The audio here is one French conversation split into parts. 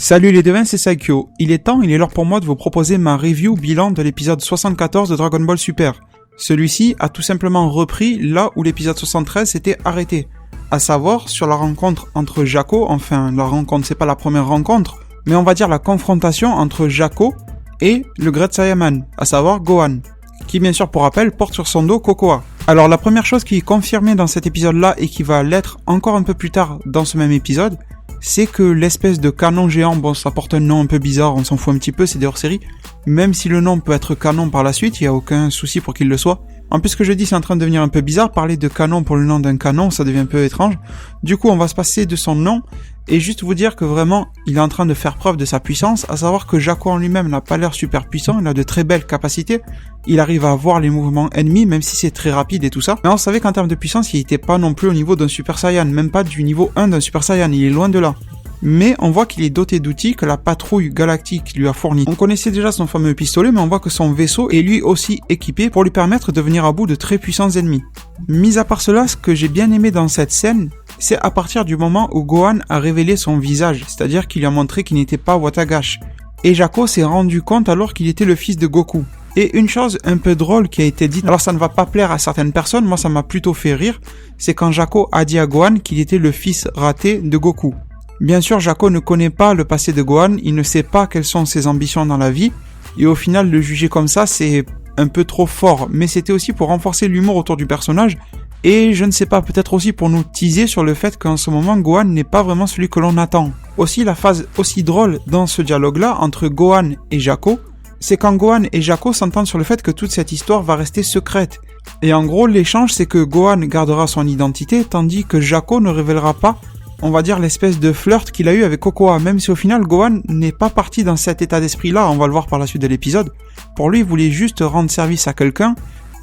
Salut les devins, c'est Saikyo. Il est l'heure pour moi de vous proposer ma review bilan de l'épisode 74 de Dragon Ball Super. Celui-ci a tout simplement repris là où l'épisode 73 s'était arrêté. À savoir, sur la rencontre entre Jaco, enfin la rencontre c'est pas la première rencontre, mais on va dire la confrontation entre Jaco et le Great Saiyaman, à savoir Gohan, qui bien sûr pour rappel porte sur son dos Kokoa. Alors la première chose qui est confirmée dans cet épisode-là et qui va l'être encore un peu plus tard dans ce même épisode, c'est que l'espèce de canon géant, bon ça porte un nom un peu bizarre, on s'en fout un petit peu, c'est des hors-séries, même si le nom peut être canon par la suite, il n'y a aucun souci pour qu'il le soit. En plus ce que je dis c'est en train de devenir un peu bizarre, parler de canon pour le nom d'un canon, ça devient un peu étrange. Du coup on va se passer de son nom et juste vous dire que vraiment il est en train de faire preuve de sa puissance, à savoir que Jaco en lui-même n'a pas l'air super puissant, il a de très belles capacités, il arrive à voir les mouvements ennemis même si c'est très rapide et tout ça. Mais on savait qu'en termes de puissance il était pas non plus au niveau d'un Super Saiyan, même pas du niveau 1 d'un Super Saiyan, il est loin de là. Mais on voit qu'il est doté d'outils que la patrouille galactique lui a fournis. On connaissait déjà son fameux pistolet, mais on voit que son vaisseau est lui aussi équipé pour lui permettre de venir à bout de très puissants ennemis. Mis à part cela, ce que j'ai bien aimé dans cette scène, c'est à partir du moment où Gohan a révélé son visage, c'est-à-dire qu'il lui a montré qu'il n'était pas Watagash. Et Jaco s'est rendu compte alors qu'il était le fils de Goku. Et une chose un peu drôle qui a été dite, alors ça ne va pas plaire à certaines personnes, moi ça m'a plutôt fait rire, c'est quand Jaco a dit à Gohan qu'il était le fils raté de Goku. Bien sûr, Jaco ne connaît pas le passé de Gohan, il ne sait pas quelles sont ses ambitions dans la vie, et au final, le juger comme ça, c'est un peu trop fort, mais c'était aussi pour renforcer l'humour autour du personnage, et je ne sais pas, peut-être aussi pour nous teaser sur le fait qu'en ce moment, Gohan n'est pas vraiment celui que l'on attend. Aussi, la phase aussi drôle dans ce dialogue-là, entre Gohan et Jaco, c'est quand Gohan et Jaco s'entendent sur le fait que toute cette histoire va rester secrète. Et en gros, l'échange, c'est que Gohan gardera son identité, tandis que Jaco ne révélera pas, on va dire, l'espèce de flirt qu'il a eu avec Kokoa, même si au final Gohan n'est pas parti dans cet état d'esprit-là, on va le voir par la suite de l'épisode. Pour lui, il voulait juste rendre service à quelqu'un,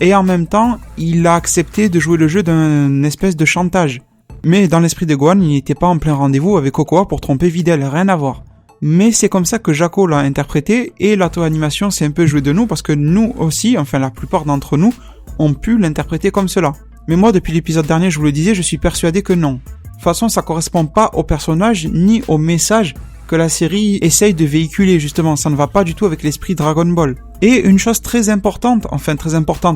et en même temps, il a accepté de jouer le jeu d'un espèce de chantage. Mais dans l'esprit de Gohan, il n'était pas en plein rendez-vous avec Kokoa pour tromper Videl, rien à voir. Mais c'est comme ça que Jaco l'a interprété, et l'auto-animation s'est un peu jouée de nous, parce que nous aussi, enfin la plupart d'entre nous, ont pu l'interpréter comme cela. Mais moi, depuis l'épisode dernier, je vous le disais, je suis persuadé que non. De toute façon, ça correspond pas au personnage ni au message que la série essaye de véhiculer, justement. Ça ne va pas du tout avec l'esprit Dragon Ball. Et une chose très importante,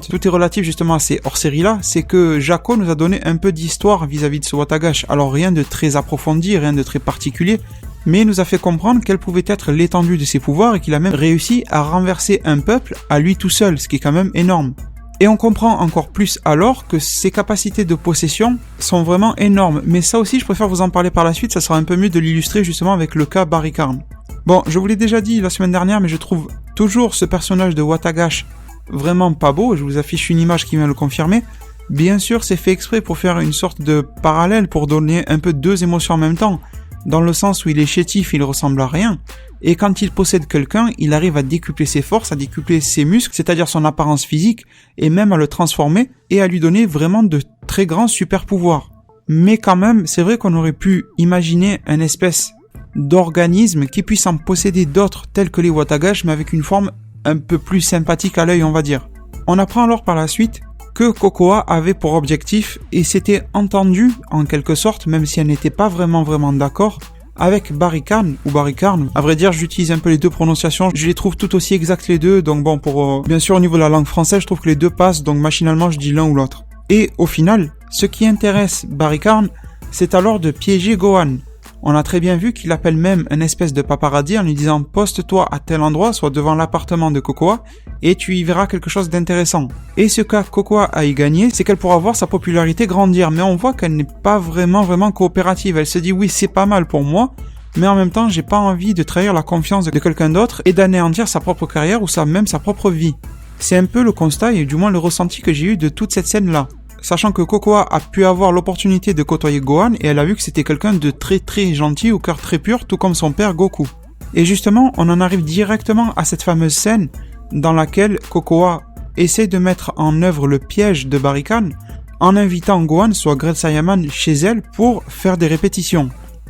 tout est relatif justement à ces hors-séries-là, c'est que Jaco nous a donné un peu d'histoire vis-à-vis de ce Watagash. Alors rien de très approfondi, rien de très particulier, mais il nous a fait comprendre quelle pouvait être l'étendue de ses pouvoirs et qu'il a même réussi à renverser un peuple à lui tout seul, ce qui est quand même énorme. Et on comprend encore plus alors que ses capacités de possession sont vraiment énormes. Mais ça aussi, je préfère vous en parler par la suite, ça sera un peu mieux de l'illustrer justement avec le cas Barry-Karn. Bon, je vous l'ai déjà dit la semaine dernière, mais je trouve toujours ce personnage de Watagash vraiment pas beau. Je vous affiche une image qui vient le confirmer. Bien sûr, c'est fait exprès pour faire une sorte de parallèle, pour donner un peu deux émotions en même temps. Dans le sens où il est chétif, il ressemble à rien. Et quand il possède quelqu'un, il arrive à décupler ses forces, à décupler ses muscles, c'est-à-dire son apparence physique, et même à le transformer, et à lui donner vraiment de très grands super pouvoirs. Mais quand même, c'est vrai qu'on aurait pu imaginer une espèce d'organisme qui puisse en posséder d'autres, tels que les Watagash, mais avec une forme un peu plus sympathique à l'œil, on va dire. On apprend alors par la suite que Kokoa avait pour objectif, et s'était entendu, en quelque sorte, même si elle n'était pas vraiment d'accord, avec Barry-Karn, ou Barry-Karn. À vrai dire, j'utilise un peu les deux prononciations, je les trouve tout aussi exactes les deux, donc bon, pour bien sûr au niveau de la langue française, je trouve que les deux passent, donc machinalement je dis l'un ou l'autre. Et au final, ce qui intéresse Barry-Karn, c'est alors de piéger Gohan. On a très bien vu qu'il appelle même un espèce de paparazzi en lui disant « Poste-toi à tel endroit, soit devant l'appartement de Kokoa, et tu y verras quelque chose d'intéressant. » Et ce qu'a Kokoa à y gagner, c'est qu'elle pourra voir sa popularité grandir, mais on voit qu'elle n'est pas vraiment coopérative. Elle se dit « Oui, c'est pas mal pour moi, mais en même temps, j'ai pas envie de trahir la confiance de quelqu'un d'autre et d'anéantir sa propre carrière ou même sa propre vie. » C'est un peu le constat et du moins le ressenti que j'ai eu de toute cette scène-là. Sachant que Kokoa a pu avoir l'opportunité de côtoyer Gohan et elle a vu que c'était quelqu'un de très gentil, au cœur très pur, tout comme son père Goku. Et justement, on en arrive directement à cette fameuse scène dans laquelle Kokoa essaie de mettre en œuvre le piège de Barry-Karn en invitant Gohan, soit Great Saiyaman, chez elle pour faire des répétitions.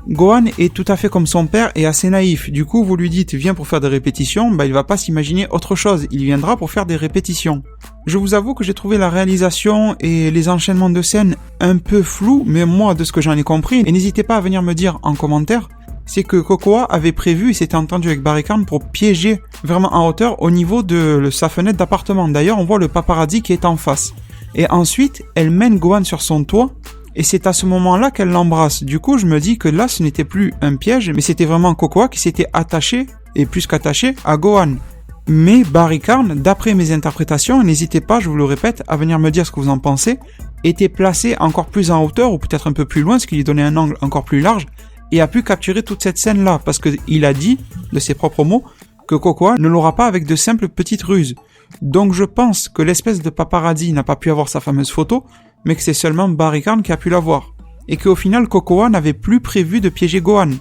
Gohan est tout à fait comme son père et assez naïf. Du coup, vous lui dites viens pour faire des répétitions, il va pas s'imaginer autre chose, il viendra pour faire des répétitions. Je vous avoue que j'ai trouvé la réalisation et les enchaînements de scènes un peu flous, mais moi de ce que j'en ai compris, et n'hésitez pas à venir me dire en commentaire c'est que Cocoa avait prévu et s'était entendu avec Barry-Karn pour piéger vraiment en hauteur au niveau de sa fenêtre d'appartement. D'ailleurs, on voit le paparazzi qui est en face. Et ensuite, elle mène Gohan sur son toit et c'est à ce moment-là qu'elle l'embrasse. Du coup, je me dis que là, ce n'était plus un piège, mais c'était vraiment Cocoa qui s'était attaché, et plus qu'attaché, à Gohan. Mais Barry-Karn, d'après mes interprétations, n'hésitez pas, je vous le répète, à venir me dire ce que vous en pensez, était placé encore plus en hauteur ou peut-être un peu plus loin, ce qui lui donnait un angle encore plus large, et a pu capturer toute cette scène-là, parce qu'il a dit, de ses propres mots, que Cocoa ne l'aura pas avec de simples petites ruses. Donc je pense que l'espèce de paparazzi n'a pas pu avoir sa fameuse photo, mais que c'est seulement Barry-Karn qui a pu l'avoir. Et qu'au final, Cocoa n'avait plus prévu de piéger Gohan.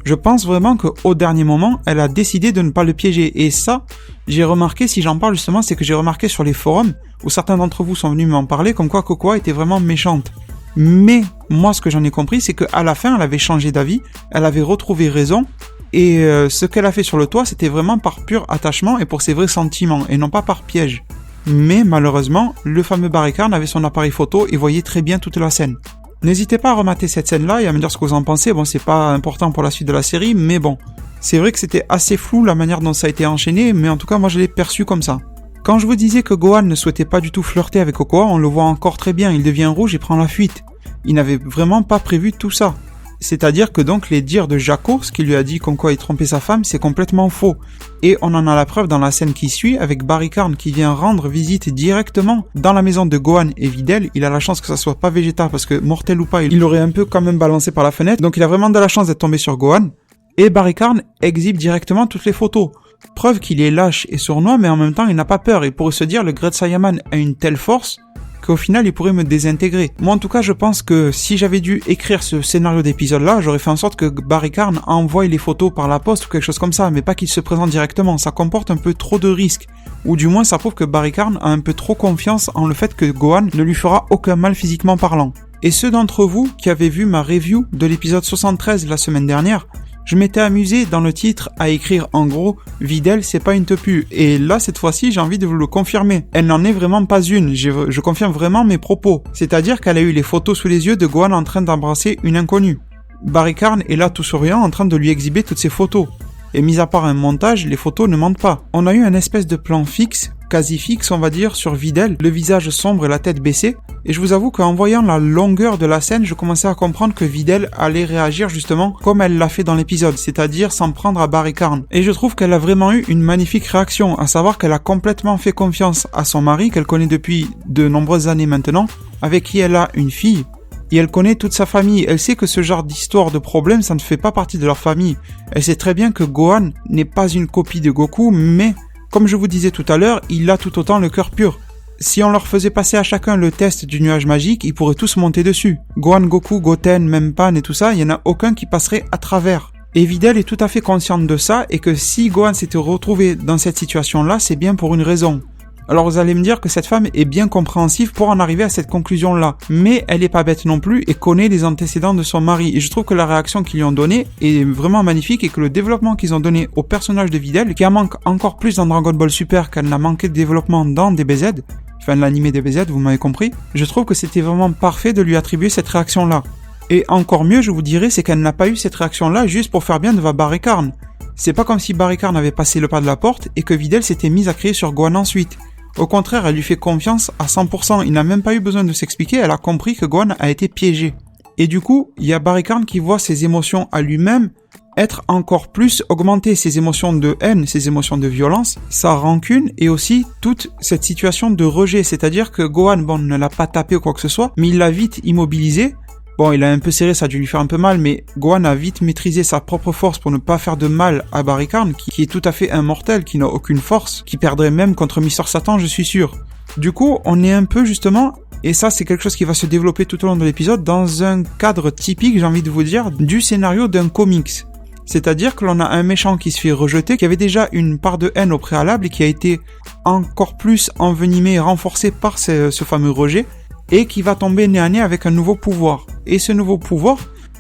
Je pense vraiment qu'au dernier moment, elle a décidé de ne pas le piéger. Et ça, j'ai remarqué, si j'en parle justement, c'est que j'ai remarqué sur les forums, où certains d'entre vous sont venus m'en parler, comme quoi Cocoa était vraiment méchante. Mais, moi, ce que j'en ai compris, c'est qu'à la fin, elle avait changé d'avis, elle avait retrouvé raison, et ce qu'elle a fait sur le toit, c'était vraiment par pur attachement et pour ses vrais sentiments, et non pas par piège. Mais, malheureusement, le fameux Barry-Karn avait son appareil photo et voyait très bien toute la scène. N'hésitez pas à remater cette scène-là et à me dire ce que vous en pensez. Bon, c'est pas important pour la suite de la série, mais bon. C'est vrai que c'était assez flou la manière dont ça a été enchaîné, mais en tout cas, moi je l'ai perçu comme ça. Quand je vous disais que Gohan ne souhaitait pas du tout flirter avec Cocoa, on le voit encore très bien, il devient rouge et prend la fuite. Il n'avait vraiment pas prévu tout ça. C'est-à-dire que donc les dires de Jaco, ce qu'il lui a dit comme quoi il trompait sa femme, c'est complètement faux. Et on en a la preuve dans la scène qui suit avec Barry-Karn qui vient rendre visite directement dans la maison de Gohan et Videl. Il a la chance que ça soit pas Vegeta parce que mortel ou pas, il l'aurait un peu quand même balancé par la fenêtre. Donc il a vraiment de la chance d'être tombé sur Gohan. Et Barry-Karn exhibe directement toutes les photos. Preuve qu'il est lâche et sournois, mais en même temps il n'a pas peur. Il pourrait se dire le Great Saiyaman a une telle force qu'au final il pourrait me désintégrer. Moi en tout cas je pense que si j'avais dû écrire ce scénario d'épisode là, j'aurais fait en sorte que Barry-Karn envoie les photos par la poste ou quelque chose comme ça, mais pas qu'il se présente directement. Ça comporte un peu trop de risques, ou du moins ça prouve que Barry-Karn a un peu trop confiance en le fait que Gohan ne lui fera aucun mal physiquement parlant. Et ceux d'entre vous qui avaient vu ma review de l'épisode 73 la semaine dernière, je m'étais amusé dans le titre à écrire en gros « Videl, c'est pas une tepu ». Et là, cette fois-ci, j'ai envie de vous le confirmer. Elle n'en est vraiment pas une. Je confirme vraiment mes propos. C'est-à-dire qu'elle a eu les photos sous les yeux de Gohan en train d'embrasser une inconnue. Barry-Karn est là tout souriant en train de lui exhiber toutes ces photos. Et mis à part un montage, les photos ne mentent pas. On a eu un espèce de plan fixe, quasi fixe on va dire, sur Videl, le visage sombre et la tête baissée. Et je vous avoue qu'en voyant la longueur de la scène, je commençais à comprendre que Videl allait réagir justement comme elle l'a fait dans l'épisode, c'est-à-dire s'en prendre à Barry-Karn. Et je trouve qu'elle a vraiment eu une magnifique réaction, à savoir qu'elle a complètement fait confiance à son mari, qu'elle connaît depuis de nombreuses années maintenant, avec qui elle a une fille. Et elle connaît toute sa famille, elle sait que ce genre d'histoire de problème, ça ne fait pas partie de leur famille. Elle sait très bien que Gohan n'est pas une copie de Goku, mais, comme je vous disais tout à l'heure, il a tout autant le cœur pur. Si on leur faisait passer à chacun le test du nuage magique, ils pourraient tous monter dessus. Gohan, Goku, Goten, même Pan et tout ça, il n'y en a aucun qui passerait à travers. Et Videl est tout à fait consciente de ça, et que si Gohan s'était retrouvé dans cette situation-là, c'est bien pour une raison. Alors vous allez me dire que cette femme est bien compréhensive pour en arriver à cette conclusion-là. Mais elle est pas bête non plus et connaît les antécédents de son mari. Et je trouve que la réaction qu'ils lui ont donnée est vraiment magnifique et que le développement qu'ils ont donné au personnage de Videl, qui en manque encore plus dans Dragon Ball Super qu'elle n'a manqué de développement dans DBZ, enfin l'animé DBZ, vous m'avez compris, je trouve que c'était vraiment parfait de lui attribuer cette réaction-là. Et encore mieux, je vous dirais, c'est qu'elle n'a pas eu cette réaction-là juste pour faire bien devant Barry-Karn. C'est pas comme si Barry-Karn avait passé le pas de la porte et que Videl s'était mise à crier sur Gohan ensuite. Au contraire, elle lui fait confiance à 100%, il n'a même pas eu besoin de s'expliquer, elle a compris que Gohan a été piégé. Et du coup, il y a Barry-Karn qui voit ses émotions à lui-même être encore plus augmentées, ses émotions de haine, ses émotions de violence, sa rancune et aussi toute cette situation de rejet, c'est-à-dire que Gohan, bon, ne l'a pas tapé ou quoi que ce soit, mais il l'a vite immobilisé. Bon, il a un peu serré, ça a dû lui faire un peu mal, mais Gohan a vite maîtrisé sa propre force pour ne pas faire de mal à Barry-Karn, qui est tout à fait immortel, qui n'a aucune force, qui perdrait même contre Mister Satan, je suis sûr. Du coup, on est un peu justement, et ça c'est quelque chose qui va se développer tout au long de l'épisode, dans un cadre typique, j'ai envie de vous dire, du scénario d'un comics. C'est-à-dire que l'on a un méchant qui se fait rejeter, qui avait déjà une part de haine au préalable et qui a été encore plus envenimé et renforcé par ce fameux rejet, et qui va tomber nez à nez avec un nouveau pouvoir. Et ce nouveau pouvoir,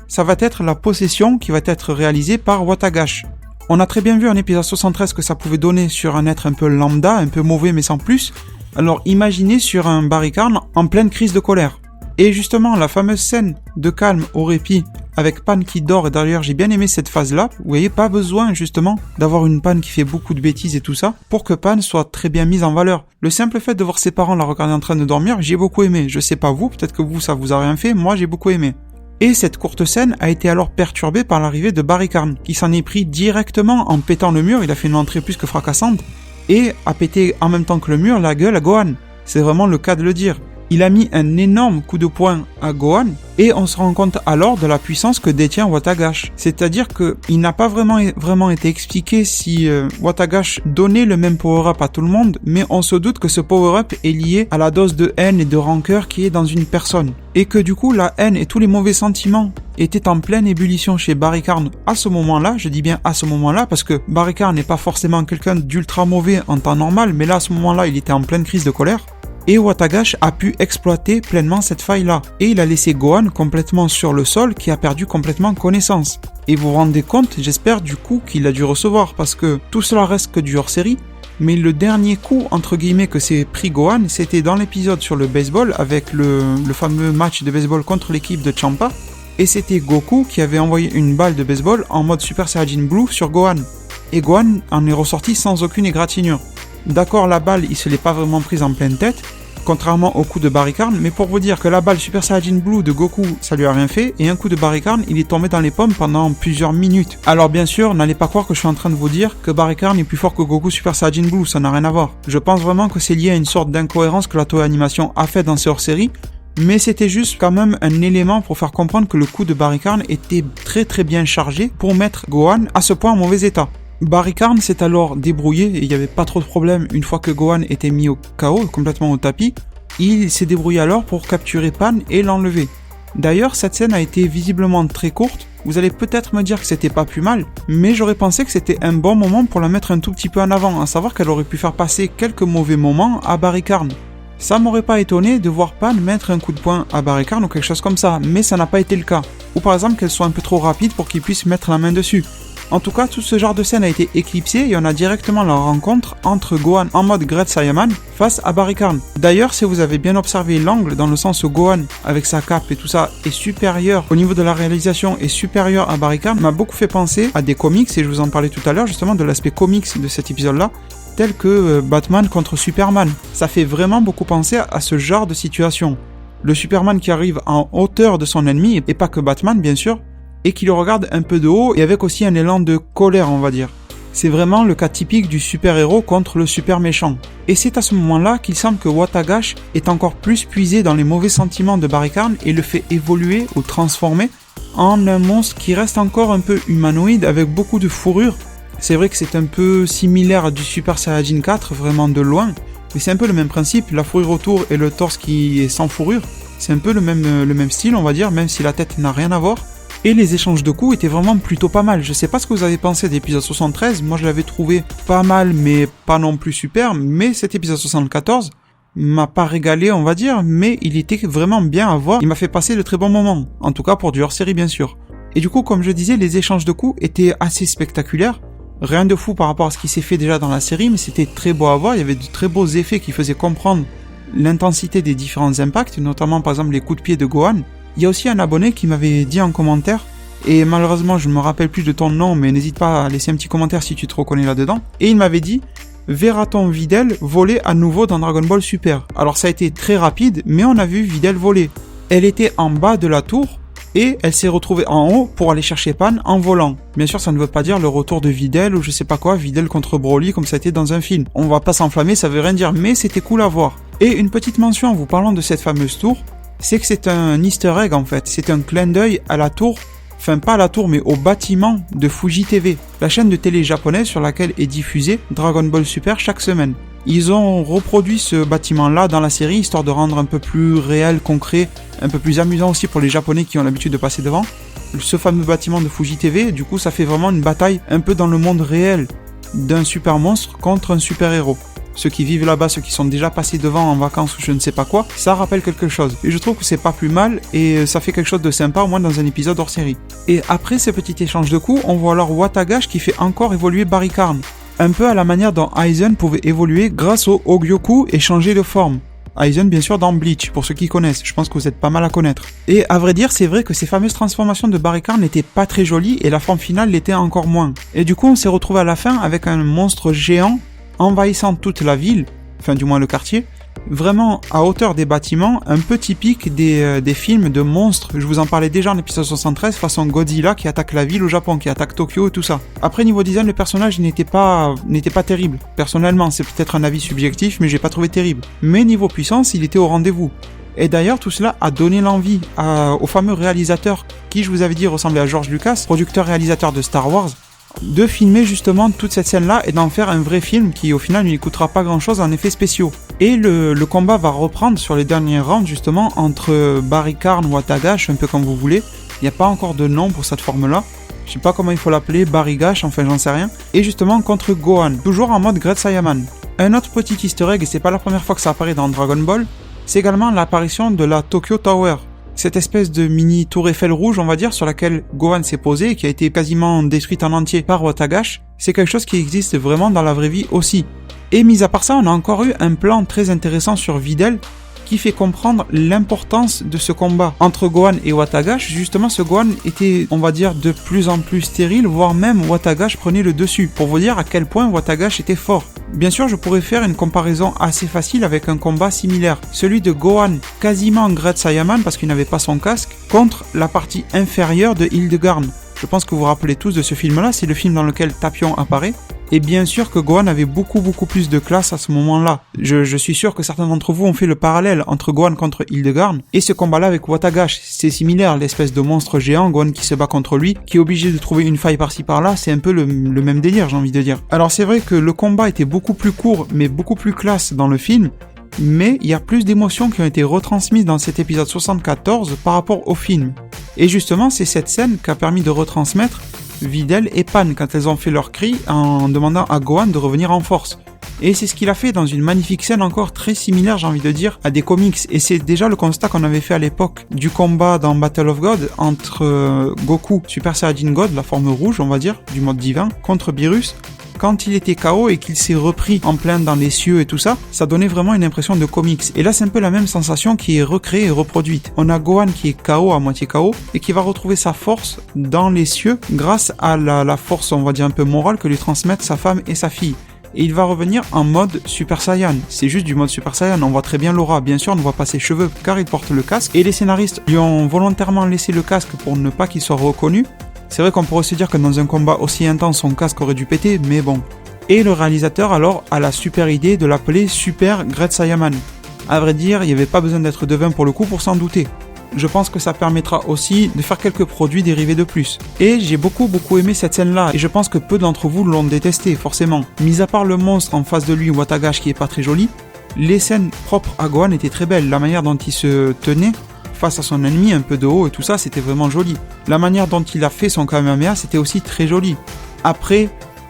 ça va être la possession qui va être réalisée par Watagash. On a très bien vu en épisode 73 que ça pouvait donner sur un être un peu lambda, un peu mauvais mais sans plus. Alors imaginez sur un Barry-Karn en pleine crise de colère. Et justement, la fameuse scène de calme au répit avec Pan qui dort, et d'ailleurs j'ai bien aimé cette phase-là. Vous voyez, pas besoin justement d'avoir une Pan qui fait beaucoup de bêtises et tout ça, pour que Pan soit très bien mise en valeur. Le simple fait de voir ses parents la regarder en train de dormir, j'ai beaucoup aimé. Je sais pas vous, peut-être que vous ça vous a rien fait, moi j'ai beaucoup aimé. Et cette courte scène a été alors perturbée par l'arrivée de Barry Karn, qui s'en est pris directement en pétant le mur, il a fait une entrée plus que fracassante, et a pété en même temps que le mur la gueule à Gohan. C'est vraiment le cas de le dire. Il a mis un énorme coup de poing à Gohan, et on se rend compte alors de la puissance que détient Watagash. C'est-à-dire qu'il n'a pas vraiment été expliqué si Watagash donnait le même power-up à tout le monde, mais on se doute que ce power-up est lié à la dose de haine et de rancœur qui est dans une personne. Et que du coup, la haine et tous les mauvais sentiments étaient en pleine ébullition chez Barry Karn à ce moment-là. Je dis bien à ce moment-là, parce que Barry Karn n'est pas forcément quelqu'un d'ultra mauvais en temps normal, mais là, à ce moment-là, il était en pleine crise de colère. Et Watagash a pu exploiter pleinement cette faille-là. Et il a laissé Gohan complètement sur le sol, qui a perdu complètement connaissance. Et vous vous rendez compte, j'espère du coup qu'il a dû recevoir, parce que tout cela reste que du hors-série. Mais le dernier coup, entre guillemets, que s'est pris Gohan, c'était dans l'épisode sur le baseball, avec le fameux match de baseball contre l'équipe de Champa. Et c'était Goku qui avait envoyé une balle de baseball en mode Super Saiyajin Blue sur Gohan. Et Gohan en est ressorti sans aucune égratignure. D'accord, la balle, il se l'est pas vraiment prise en pleine tête, contrairement au coup de Barry Karn, mais pour vous dire que la balle Super Saiyajin Blue de Goku, ça lui a rien fait, et un coup de Barry Karn, il est tombé dans les pommes pendant plusieurs minutes. Alors bien sûr, n'allez pas croire que je suis en train de vous dire que Barry Karn est plus fort que Goku Super Saiyajin Blue, ça n'a rien à voir. Je pense vraiment que c'est lié à une sorte d'incohérence que la Toei Animation a fait dans ses hors-séries, mais c'était juste quand même un élément pour faire comprendre que le coup de Barry Karn était très très bien chargé pour mettre Gohan à ce point en mauvais état. Barry Karn s'est alors débrouillé, et il n'y avait pas trop de problème une fois que Gohan était mis au KO, complètement au tapis. Il s'est débrouillé alors pour capturer Pan et l'enlever. D'ailleurs, cette scène a été visiblement très courte. Vous allez peut-être me dire que c'était pas plus mal, mais j'aurais pensé que c'était un bon moment pour la mettre un tout petit peu en avant, à savoir qu'elle aurait pu faire passer quelques mauvais moments à Barry Karn. Ça m'aurait pas étonné de voir Pan mettre un coup de poing à Barry Karn ou quelque chose comme ça, mais ça n'a pas été le cas. Ou par exemple qu'elle soit un peu trop rapide pour qu'il puisse mettre la main dessus. En tout cas, tout ce genre de scène a été éclipsé et on a directement la rencontre entre Gohan en mode Great Saiyaman face à Barry Karn. D'ailleurs, si vous avez bien observé l'angle, dans le sens où Gohan, avec sa cape et tout ça, est supérieur au niveau de la réalisation, est supérieur à Barry Karn, m'a beaucoup fait penser à des comics, et je vous en parlais tout à l'heure justement de l'aspect comics de cet épisode-là, tel que Batman contre Superman. Ça fait vraiment beaucoup penser à ce genre de situation. Le Superman qui arrive en hauteur de son ennemi, et pas que Batman bien sûr, et qui le regarde un peu de haut et avec aussi un élan de colère, on va dire. C'est vraiment le cas typique du super-héros contre le super méchant. Et c'est à ce moment-là qu'il semble que Watagash est encore plus puisé dans les mauvais sentiments de Barry Karn et le fait évoluer ou transformer en un monstre qui reste encore un peu humanoïde avec beaucoup de fourrure. C'est vrai que c'est un peu similaire à du Super Saiyajin 4, vraiment de loin, mais c'est un peu le même principe, la fourrure autour et le torse qui est sans fourrure. C'est un peu le même style, on va dire, même si la tête n'a rien à voir. Et les échanges de coups étaient vraiment plutôt pas mal. Je sais pas ce que vous avez pensé d'épisode 73, moi je l'avais trouvé pas mal mais pas non plus super, mais cet épisode 74 m'a pas régalé on va dire, mais il était vraiment bien à voir, il m'a fait passer de très bons moments, en tout cas pour du hors-série bien sûr. Et du coup comme je disais, les échanges de coups étaient assez spectaculaires, rien de fou par rapport à ce qui s'est fait déjà dans la série, mais c'était très beau à voir, il y avait de très beaux effets qui faisaient comprendre l'intensité des différents impacts, notamment par exemple les coups de pied de Gohan. Il y a aussi un abonné qui m'avait dit en commentaire, et malheureusement je me rappelle plus de ton nom, mais n'hésite pas à laisser un petit commentaire si tu te reconnais là-dedans, et il m'avait dit « Verra-t-on Videl voler à nouveau dans Dragon Ball Super ?» Alors ça a été très rapide, mais on a vu Videl voler. Elle était en bas de la tour, et elle s'est retrouvée en haut pour aller chercher Pan en volant. Bien sûr ça ne veut pas dire le retour de Videl ou je sais pas quoi, Videl contre Broly comme ça a été dans un film. On va pas s'enflammer, ça veut rien dire, mais c'était cool à voir. Et une petite mention en vous parlant de cette fameuse tour, c'est que c'est un easter egg en fait, c'est un clin d'œil à la tour, enfin pas à la tour mais au bâtiment de Fuji TV, la chaîne de télé japonaise sur laquelle est diffusé Dragon Ball Super chaque semaine. Ils ont reproduit ce bâtiment-là dans la série, histoire de rendre un peu plus réel, concret, un peu plus amusant aussi pour les japonais qui ont l'habitude de passer devant. Ce fameux bâtiment de Fuji TV, du coup ça fait vraiment une bataille un peu dans le monde réel d'un super monstre contre un super héros. Ceux qui vivent là-bas, ceux qui sont déjà passés devant en vacances ou je ne sais pas quoi, ça rappelle quelque chose. Et je trouve que c'est pas plus mal et ça fait quelque chose de sympa au moins dans un épisode hors série. Et après ces petits échanges de coups, on voit alors Watagash qui fait encore évoluer Barry Karn. Un peu à la manière dont Aizen pouvait évoluer grâce au Hogyoku et changer de forme. Aizen bien sûr dans Bleach, pour ceux qui connaissent, je pense que vous êtes pas mal à connaître. Et à vrai dire, c'est vrai que ces fameuses transformations de Barry-Karn n'étaient pas très jolies et la forme finale l'était encore moins. Et du coup on s'est retrouvé à la fin avec un monstre géant envahissant toute la ville, enfin du moins le quartier, vraiment à hauteur des bâtiments, un peu typique des films de monstres. Je vous en parlais déjà en épisode 73, façon Godzilla qui attaque la ville au Japon, qui attaque Tokyo et tout ça. Après niveau design, le personnage n'était pas terrible. Personnellement, c'est peut-être un avis subjectif, mais j'ai pas trouvé terrible. Mais niveau puissance, il était au rendez-vous. Et d'ailleurs, tout cela a donné l'envie au fameux réalisateur qui, je vous avais dit, ressemblait à George Lucas, producteur-réalisateur de Star Wars, de filmer justement toute cette scène-là et d'en faire un vrai film qui au final ne lui coûtera pas grand-chose en effets spéciaux. Et le combat va reprendre sur les derniers rounds justement entre Barry-Karn ou Watagash, un peu comme vous voulez. Il n'y a pas encore de nom pour cette forme-là. Je sais pas comment il faut l'appeler, Barry-Gash, enfin j'en sais rien. Et justement contre Gohan, toujours en mode Great Saiyaman. Un autre petit easter egg, et c'est pas la première fois que ça apparaît dans Dragon Ball, c'est également l'apparition de la Tokyo Tower. Cette espèce de mini tour Eiffel rouge, on va dire, sur laquelle Gohan s'est posé et qui a été quasiment détruite en entier par Watagash, c'est quelque chose qui existe vraiment dans la vraie vie aussi. Et mis à part ça, on a encore eu un plan très intéressant sur Videl qui fait comprendre l'importance de ce combat entre Gohan et Watagash. Justement, ce Gohan était, on va dire, de plus en plus stérile, voire même Watagash prenait le dessus, pour vous dire à quel point Watagash était fort. Bien sûr, je pourrais faire une comparaison assez facile avec un combat similaire, celui de Gohan, quasiment Great Saiyaman parce qu'il n'avait pas son casque, contre la partie inférieure de Hildegarn. Je pense que vous vous rappelez tous de ce film-là, c'est le film dans lequel Tapion apparaît. Et bien sûr que Gohan avait beaucoup plus de classe à ce moment-là. Je suis sûr que certains d'entre vous ont fait le parallèle entre Gohan contre Hildegarn et ce combat-là avec Watagash. C'est similaire, l'espèce de monstre géant, Gohan qui se bat contre lui, qui est obligé de trouver une faille par-ci par-là, c'est un peu le même délire, j'ai envie de dire. Alors c'est vrai que le combat était beaucoup plus court, mais beaucoup plus classe dans le film, mais il y a plus d'émotions qui ont été retransmises dans cet épisode 74 par rapport au film. Et justement, c'est cette scène qui a permis de retransmettre Videl et Pan quand elles ont fait leur cri en demandant à Gohan de revenir en force. Et c'est ce qu'il a fait dans une magnifique scène encore très similaire, j'ai envie de dire, à des comics. Et c'est déjà le constat qu'on avait fait à l'époque du combat dans Battle of God entre Goku, Super Saiyajin God, la forme rouge, on va dire, du mode divin, contre Beerus. Quand il était KO et qu'il s'est repris en plein dans les cieux et tout ça, ça donnait vraiment une impression de comics. Et là, c'est un peu la même sensation qui est recréée et reproduite. On a Gohan qui est KO, à moitié KO, et qui va retrouver sa force dans les cieux grâce à la force, on va dire un peu morale, que lui transmettent sa femme et sa fille. Et il va revenir en mode Super Saiyan. C'est juste du mode Super Saiyan, on voit très bien l'aura. Bien sûr, on ne voit pas ses cheveux car il porte le casque. Et les scénaristes lui ont volontairement laissé le casque pour ne pas qu'il soit reconnu. C'est vrai qu'on pourrait se dire que dans un combat aussi intense, son casque aurait dû péter, mais bon. Et le réalisateur alors a la super idée de l'appeler Super Great Saiyaman. À vrai dire, il n'y avait pas besoin d'être devin pour le coup pour s'en douter. Je pense que ça permettra aussi de faire quelques produits dérivés de plus. Et j'ai beaucoup aimé cette scène-là, et je pense que peu d'entre vous l'ont détesté, forcément. Mis à part le monstre en face de lui, Watagash, qui est pas très joli, les scènes propres à Gohan étaient très belles. La manière dont il se tenait face à son ennemi, un peu de haut et tout ça, c'était vraiment joli. La manière dont il a fait son Kamehameha, c'était aussi très joli. Après,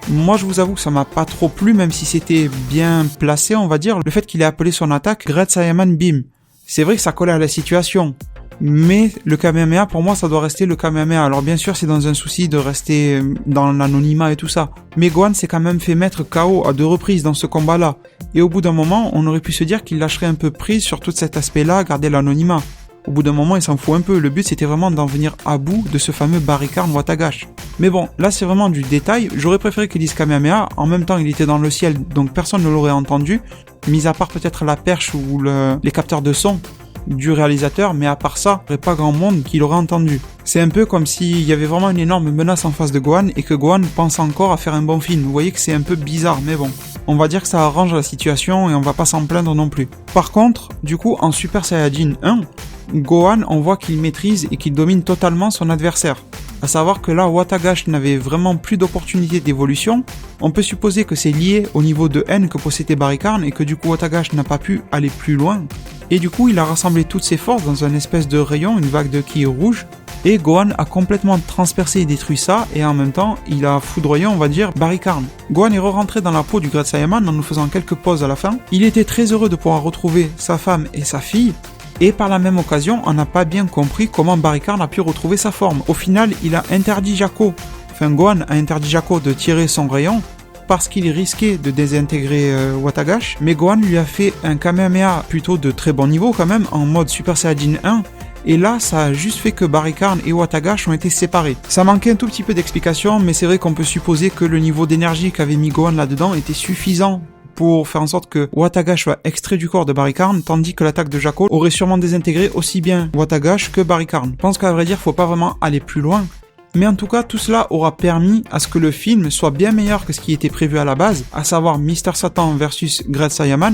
moi je vous avoue que ça m'a pas trop plu, même si c'était bien placé, on va dire, le fait qu'il ait appelé son attaque Great Saiyaman Beam. C'est vrai que ça collait à la situation, mais le Kamehameha, pour moi, ça doit rester le Kamehameha. Alors bien sûr, c'est dans un souci de rester dans l'anonymat et tout ça. Mais Gohan s'est quand même fait mettre KO à 2 reprises dans ce combat-là. Et au bout d'un moment, on aurait pu se dire qu'il lâcherait un peu prise sur tout cet aspect-là, garder l'anonymat. Au bout d'un moment, il s'en fout un peu. Le but, c'était vraiment d'en venir à bout de ce fameux Barry-Karn Watagash. Mais bon, là, c'est vraiment du détail. J'aurais préféré qu'il dise Kamehameha. En même temps, il était dans le ciel, donc personne ne l'aurait entendu. Mis à part peut-être la perche ou les capteurs de son du réalisateur, mais à part ça, il n'y aurait pas grand monde qui l'aurait entendu. C'est un peu comme s'il y avait vraiment une énorme menace en face de Gohan et que Gohan pense encore à faire un bon film. Vous voyez que c'est un peu bizarre, mais bon. On va dire que ça arrange la situation et on va pas s'en plaindre non plus. Par contre, du coup, en Super Saiyajin 1, Gohan, on voit qu'il maîtrise et qu'il domine totalement son adversaire. À savoir que là, Watagash n'avait vraiment plus d'opportunité d'évolution. On peut supposer que c'est lié au niveau de haine que possédait Barry-Karn et que du coup Watagash n'a pas pu aller plus loin. Et du coup, il a rassemblé toutes ses forces dans un espèce de rayon, une vague de ki rouge. Et Gohan a complètement transpercé et détruit ça, et en même temps, il a foudroyé, on va dire, Barry-Karn. Gohan est re-rentré dans la peau du Great Saiyaman en nous faisant quelques pauses à la fin. Il était très heureux de pouvoir retrouver sa femme et sa fille, et par la même occasion, on n'a pas bien compris comment Barry-Karn a pu retrouver sa forme. Au final, il a interdit Gohan a interdit Jaco de tirer son rayon, parce qu'il risquait de désintégrer Watagash, mais Gohan lui a fait un Kamehameha plutôt de très bon niveau quand même, en mode Super Saiyajin 1, et là ça a juste fait que Barricane et Watagash ont été séparés. Ça manquait un tout petit peu d'explication, mais c'est vrai qu'on peut supposer que le niveau d'énergie qu'avait mis Gohan là-dedans était suffisant pour faire en sorte que Watagash soit extrait du corps de Barricane, tandis que l'attaque de Jaco aurait sûrement désintégré aussi bien Watagash que Barricane. Je pense qu'à vrai dire, faut pas vraiment aller plus loin. Mais en tout cas, tout cela aura permis à ce que le film soit bien meilleur que ce qui était prévu à la base, à savoir Mr. Satan versus Great Saiyaman.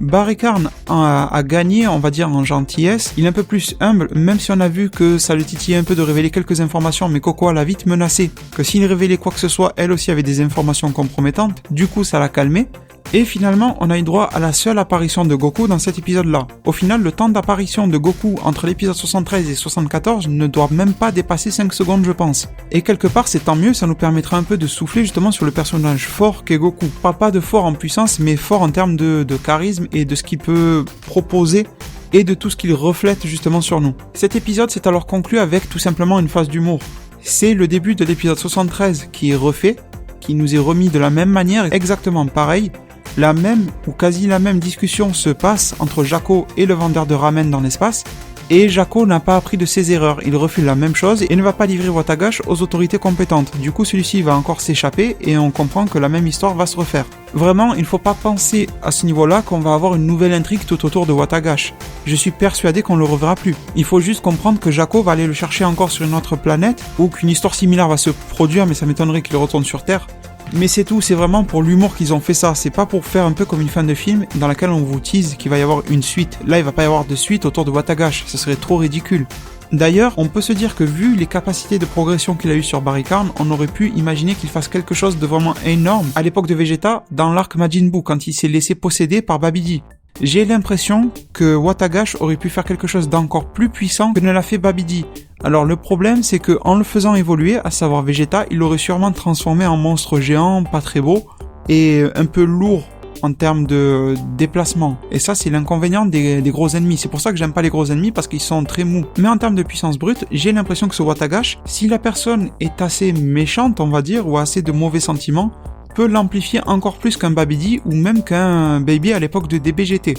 Barricane a gagné, on va dire, en gentillesse. Il est un peu plus humble, même si on a vu que ça le titillait un peu de révéler quelques informations, mais Cocoa l'a vite menacé que s'il révélait quoi que ce soit, elle aussi avait des informations compromettantes. Du coup, ça l'a calmé. Et finalement, on a eu droit à la seule apparition de Goku dans cet épisode-là. Au final, le temps d'apparition de Goku entre l'épisode 73 et 74 ne doit même pas dépasser 5 secondes, je pense. Et quelque part, c'est tant mieux, ça nous permettra un peu de souffler justement sur le personnage fort qu'est Goku. Je parle pas de fort en puissance, mais fort en termes de charisme et de ce qu'il peut proposer et de tout ce qu'il reflète justement sur nous. Cet épisode s'est alors conclu avec tout simplement une phase d'humour. C'est le début de l'épisode 73 qui est refait, qui nous est remis de la même manière, exactement pareil. La même ou quasi la même discussion se passe entre Jaco et le vendeur de ramen dans l'espace, et Jaco n'a pas appris de ses erreurs, il refait la même chose et ne va pas livrer Watagash aux autorités compétentes. Du coup, celui-ci va encore s'échapper et on comprend que la même histoire va se refaire. Vraiment, il ne faut pas penser à ce niveau-là qu'on va avoir une nouvelle intrigue tout autour de Watagash. Je suis persuadé qu'on le reverra plus. Il faut juste comprendre que Jaco va aller le chercher encore sur une autre planète, ou qu'une histoire similaire va se produire, mais ça m'étonnerait qu'il retourne sur Terre. Mais c'est tout, c'est vraiment pour l'humour qu'ils ont fait ça, c'est pas pour faire un peu comme une fin de film dans laquelle on vous tease qu'il va y avoir une suite. Là, il va pas y avoir de suite autour de Watagash, ce serait trop ridicule. D'ailleurs, on peut se dire que vu les capacités de progression qu'il a eu sur Barricane, on aurait pu imaginer qu'il fasse quelque chose de vraiment énorme à l'époque de Vegeta dans l'arc Majin Buu quand il s'est laissé posséder par Babidi. J'ai l'impression que Watagash aurait pu faire quelque chose d'encore plus puissant que ne l'a fait Babidi. Alors le problème c'est que en le faisant évoluer, à savoir Vegeta, il l'aurait sûrement transformé en monstre géant, pas très beau, et un peu lourd en termes de déplacement. Et ça c'est l'inconvénient des gros ennemis. C'est pour ça que j'aime pas les gros ennemis, parce qu'ils sont très mous. Mais en termes de puissance brute, j'ai l'impression que ce Watagash, si la personne est assez méchante on va dire, ou assez de mauvais sentiments, peut l'amplifier encore plus qu'un Babidi ou même qu'un Baby à l'époque de DBGT.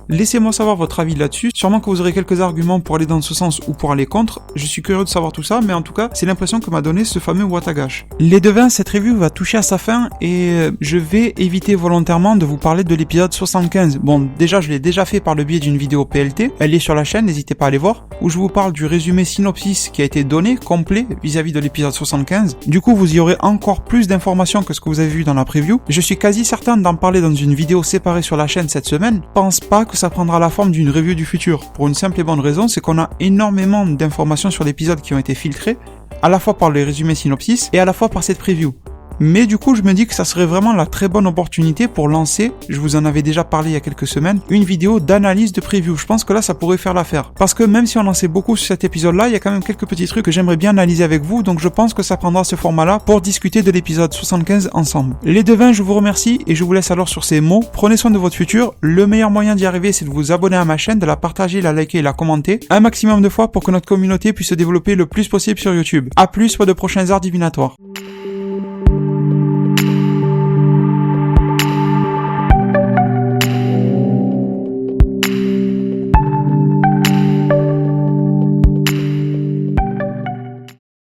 Laissez-moi savoir votre avis là-dessus, sûrement que vous aurez quelques arguments pour aller dans ce sens ou pour aller contre, je suis curieux de savoir tout ça, mais en tout cas, c'est l'impression que m'a donné ce fameux Watagash. Les devins, cette review va toucher à sa fin et je vais éviter volontairement de vous parler de l'épisode 75. Bon, déjà, je l'ai déjà fait par le biais d'une vidéo PLT, elle est sur la chaîne, n'hésitez pas à aller voir, où je vous parle du résumé synopsis qui a été donné, complet, vis-à-vis de l'épisode 75. Du coup, vous y aurez encore plus d'informations que ce que vous avez vu dans la preview. Je suis quasi certain d'en parler dans une vidéo séparée sur la chaîne cette semaine. Pense pas que ça prendra la forme d'une review du futur. Pour une simple et bonne raison, c'est qu'on a énormément d'informations sur l'épisode qui ont été filtrées, à la fois par les résumés synopsis et à la fois par cette preview. Mais du coup, je me dis que ça serait vraiment la très bonne opportunité pour lancer, je vous en avais déjà parlé il y a quelques semaines, une vidéo d'analyse de preview. Je pense que là, ça pourrait faire l'affaire. Parce que même si on en sait beaucoup sur cet épisode-là, il y a quand même quelques petits trucs que j'aimerais bien analyser avec vous, donc je pense que ça prendra ce format-là pour discuter de l'épisode 75 ensemble. Les devins, je vous remercie et je vous laisse alors sur ces mots. Prenez soin de votre futur. Le meilleur moyen d'y arriver, c'est de vous abonner à ma chaîne, de la partager, la liker et la commenter un maximum de fois pour que notre communauté puisse se développer le plus possible sur YouTube. A plus pour de prochains arts divinatoires.